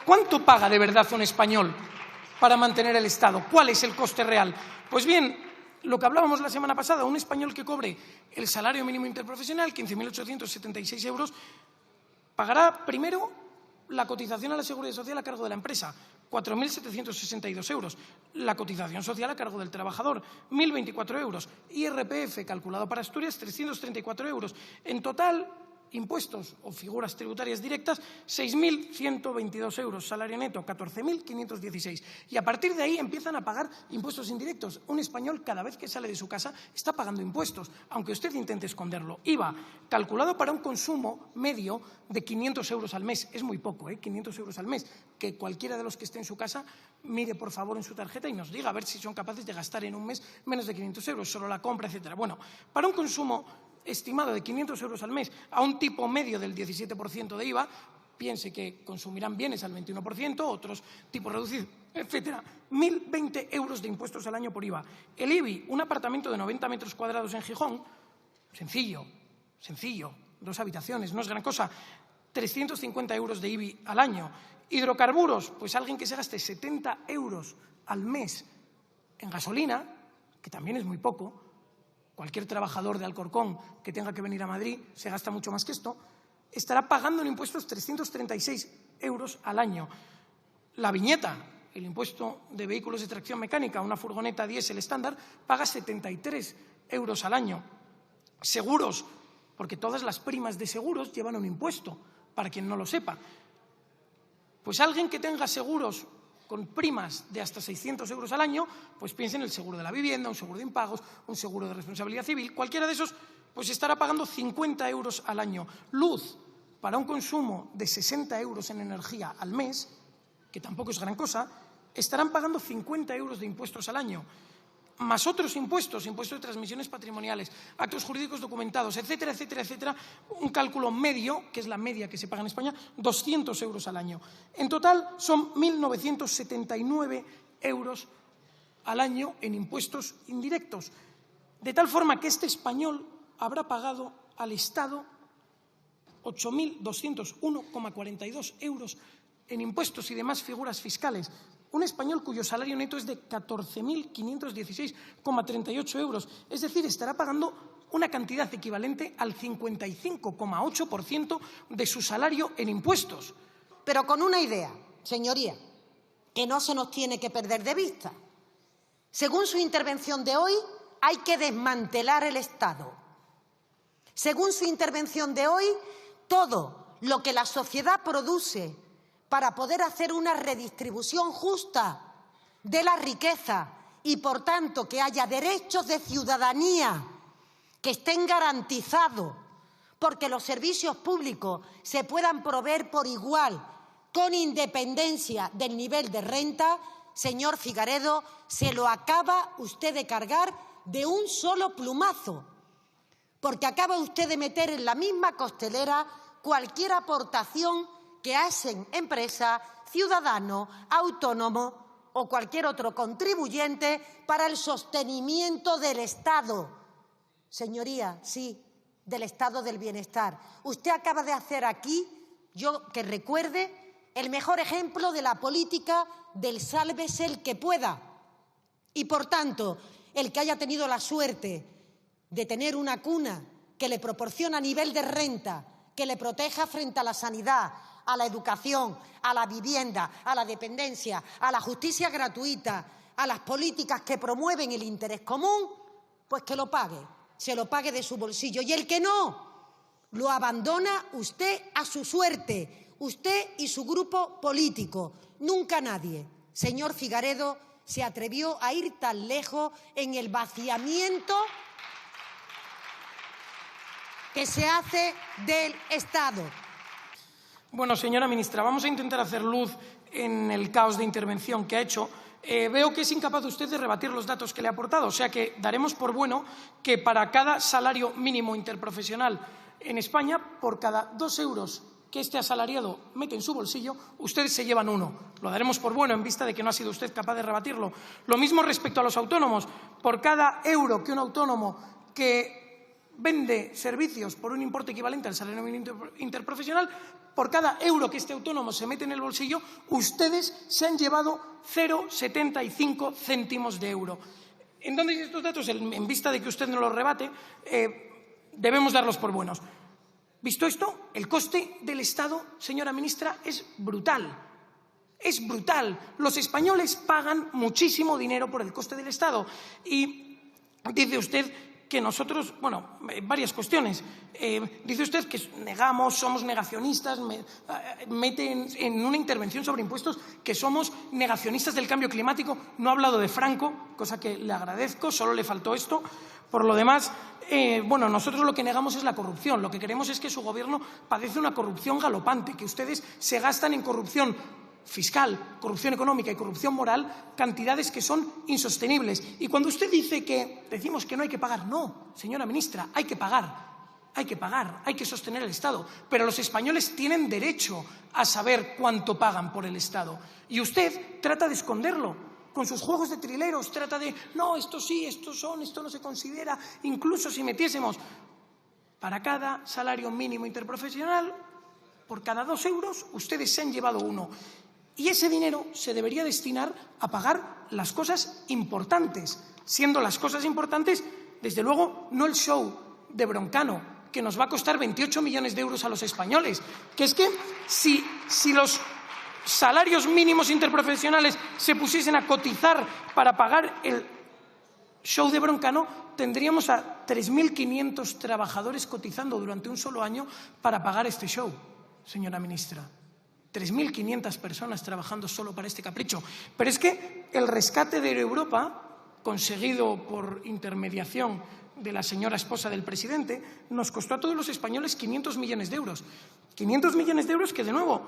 ¿cuánto paga de verdad un español para mantener el Estado? ¿Cuál es el coste real? Pues bien, lo que hablábamos la semana pasada, un español que cobre el salario mínimo interprofesional, 15.876 euros, pagará primero la cotización a la Seguridad Social a cargo de la empresa, 4.762 euros. La cotización social a cargo del trabajador, 1.024 euros. IRPF calculado para Asturias, 334 euros. En total, impuestos o figuras tributarias directas, 6.122 euros. Salario neto, 14.516. Y a partir de ahí empiezan a pagar impuestos indirectos. Un español, cada vez que sale de su casa, está pagando impuestos, aunque usted intente esconderlo. IVA, calculado para un consumo medio de 500 euros al mes. Es muy poco, 500 euros al mes. Que cualquiera de los que esté en su casa mire, por favor, en su tarjeta y nos diga a ver si son capaces de gastar en un mes menos de 500 euros, solo la compra, etcétera. Bueno, para un consumo estimado de 500 euros al mes a un tipo medio del 17% de IVA, piense que consumirán bienes al 21%, otros tipos reducidos, etcétera. 1.020 euros de impuestos al año por IVA. El IBI, un apartamento de 90 metros cuadrados en Gijón, sencillo, 2 habitaciones, no es gran cosa, 350 euros de IBI al año. Hidrocarburos, pues alguien que se gaste 70 euros al mes en gasolina, que también es muy poco. Cualquier trabajador de Alcorcón que tenga que venir a Madrid se gasta mucho más que esto, estará pagando en impuestos 336 euros al año. La viñeta, el impuesto de vehículos de tracción mecánica, una furgoneta diésel estándar, paga 73 euros al año. Seguros, porque todas las primas de seguros llevan un impuesto, para quien no lo sepa. Pues alguien que tenga seguros con primas de hasta 600 euros al año, pues piense en el seguro de la vivienda, un seguro de impagos, un seguro de responsabilidad civil. Cualquiera de esos pues estará pagando 50 euros al año. Luz, para un consumo de 60 euros en energía al mes, que tampoco es gran cosa, estarán pagando 50 euros de impuestos al año. Más otros impuestos, impuestos de transmisiones patrimoniales, actos jurídicos documentados, etcétera, etcétera, etcétera. Un cálculo medio, que es la media que se paga en España, 200 euros al año. En total son 1.979 euros al año en impuestos indirectos. De tal forma que este español habrá pagado al Estado 8.201,42 euros en impuestos y demás figuras fiscales. Un español cuyo salario neto es de 14.516,38 euros. Es decir, estará pagando una cantidad equivalente al 55,8% de su salario en impuestos. Pero con una idea, señoría, que no se nos tiene que perder de vista. Según su intervención de hoy, hay que desmantelar el Estado. Según su intervención de hoy, todo lo que la sociedad produce para poder hacer una redistribución justa de la riqueza y, por tanto, que haya derechos de ciudadanía que estén garantizados, porque los servicios públicos se puedan proveer por igual, con independencia del nivel de renta, señor Figaredo, se lo acaba usted de cargar de un solo plumazo, porque acaba usted de meter en la misma costelera cualquier aportación que hacen empresas, ciudadanos, autónomos o cualquier otro contribuyente para el sostenimiento del Estado. Señoría, sí, del Estado del bienestar. Usted acaba de hacer aquí, yo que recuerde, el mejor ejemplo de la política del sálvese el que pueda. Y, por tanto, el que haya tenido la suerte de tener una cuna que le proporciona nivel de renta, que le proteja frente a la sanidad, a la educación, a la vivienda, a la dependencia, a la justicia gratuita, a las políticas que promueven el interés común, pues que lo pague, se lo pague de su bolsillo. Y el que no, lo abandona usted a su suerte, usted y su grupo político. Nunca nadie, señor Figaredo, se atrevió a ir tan lejos en el vaciamiento que se hace del Estado. Bueno, señora ministra, vamos a intentar hacer luz en el caos de intervención que ha hecho. Veo que es incapaz usted de rebatir los datos que le he aportado, o sea que daremos por bueno que para cada salario mínimo interprofesional en España, por cada 2 euros que este asalariado mete en su bolsillo, ustedes se llevan 1. Lo daremos por bueno en vista de que no ha sido usted capaz de rebatirlo. Lo mismo respecto a los autónomos. Por cada euro que un autónomo que vende servicios por un importe equivalente al salario mínimo interprofesional, por cada euro que este autónomo se mete en el bolsillo, ustedes se han llevado 0,75 céntimos de euro. ¿En dónde hay estos datos? En vista de que usted no los rebate, debemos darlos por buenos. Visto esto, el coste del Estado, señora ministra, es brutal. Es brutal. Los españoles pagan muchísimo dinero por el coste del Estado. Y dice usted que nosotros, bueno, varias cuestiones. Dice usted que negamos, somos negacionistas, mete en una intervención sobre impuestos que somos negacionistas del cambio climático. No ha hablado de Franco, cosa que le agradezco, solo le faltó esto. Por lo demás, bueno, nosotros lo que negamos es la corrupción. Lo que queremos es que su gobierno padece una corrupción galopante, que ustedes se gastan en corrupción fiscal, corrupción económica y corrupción moral, cantidades que son insostenibles. Y cuando usted dice que decimos que no hay que pagar, no, señora ministra, hay que pagar, hay que sostener el Estado. Pero los españoles tienen derecho a saber cuánto pagan por el Estado. Y usted trata de esconderlo. Con sus juegos de trileros trata de, no, esto sí, estos son, esto no se considera. Incluso si metiésemos para cada salario mínimo interprofesional, por cada 2 euros, ustedes se han llevado 1. Y ese dinero se debería destinar a pagar las cosas importantes, siendo las cosas importantes, desde luego, no el show de Broncano, que nos va a costar 28 millones de euros a los españoles. Que es que si los salarios mínimos interprofesionales se pusiesen a cotizar para pagar el show de Broncano, tendríamos a 3.500 trabajadores cotizando durante un solo año para pagar este show, señora ministra. 3.500 personas trabajando solo para este capricho. Pero es que el rescate de Europa, conseguido por intermediación de la señora esposa del presidente, nos costó a todos los españoles 500 millones de euros. 500 millones de euros que, de nuevo,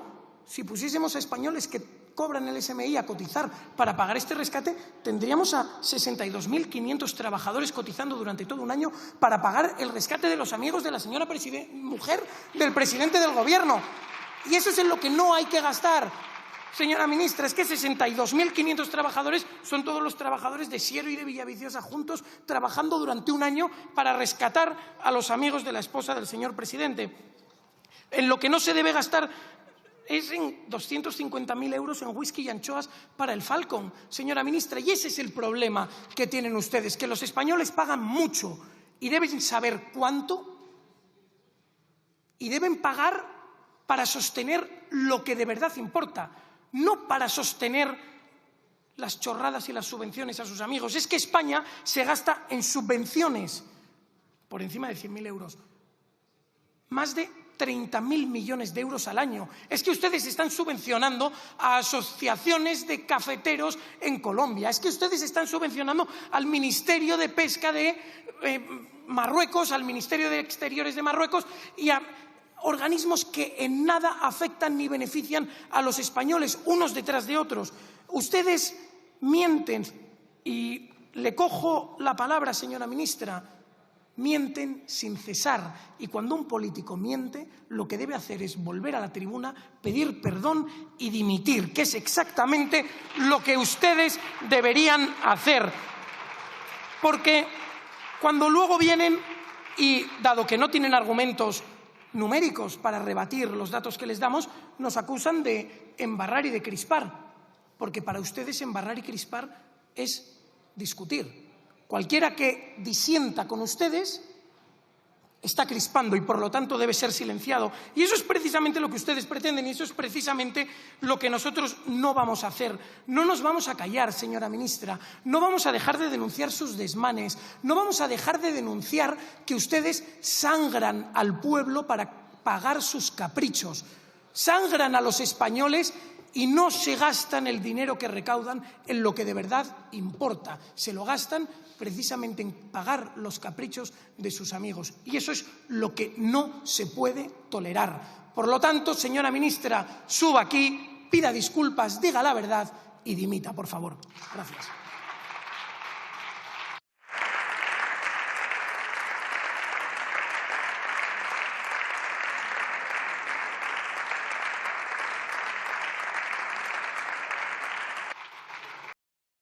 si pusiésemos a españoles que cobran el SMI a cotizar para pagar este rescate, tendríamos a 62.500 trabajadores cotizando durante todo un año para pagar el rescate de los amigos de la señora mujer del presidente del Gobierno. Y eso es en lo que no hay que gastar, señora ministra. Es que 62.500 trabajadores son todos los trabajadores de Siero y de Villaviciosa juntos trabajando durante un año para rescatar a los amigos de la esposa del señor presidente. En lo que no se debe gastar es en 250.000 euros en whisky y anchoas para el Falcon, señora ministra. Y ese es el problema que tienen ustedes, que los españoles pagan mucho y deben saber cuánto y deben pagar para sostener lo que de verdad importa, no para sostener las chorradas y las subvenciones a sus amigos. Es que España se gasta en subvenciones por encima de 100.000 euros. Más de 30.000 millones de euros al año. Es que ustedes están subvencionando a asociaciones de cafeteros en Colombia. Es que ustedes están subvencionando al Ministerio de Pesca de Marruecos, al Ministerio de Exteriores de Marruecos y a organismos que en nada afectan ni benefician a los españoles, unos detrás de otros. Ustedes mienten, y le cojo la palabra, señora ministra, mienten sin cesar. Y cuando un político miente, lo que debe hacer es volver a la tribuna, pedir perdón y dimitir, que es exactamente lo que ustedes deberían hacer. Porque cuando luego vienen y, dado que no tienen argumentos numéricos para rebatir los datos que les damos, nos acusan de embarrar y de crispar, porque para ustedes embarrar y crispar es discutir. Cualquiera que disienta con ustedes está crispando y, por lo tanto, debe ser silenciado. Y eso es precisamente lo que ustedes pretenden y eso es precisamente lo que nosotros no vamos a hacer. No nos vamos a callar, señora ministra. No vamos a dejar de denunciar sus desmanes. No vamos a dejar de denunciar que ustedes sangran al pueblo para pagar sus caprichos. Sangran a los españoles y no se gastan el dinero que recaudan en lo que de verdad importa. Se lo gastan precisamente en pagar los caprichos de sus amigos. Y eso es lo que no se puede tolerar. Por lo tanto, señora ministra, suba aquí, pida disculpas, diga la verdad y dimita, por favor. Gracias.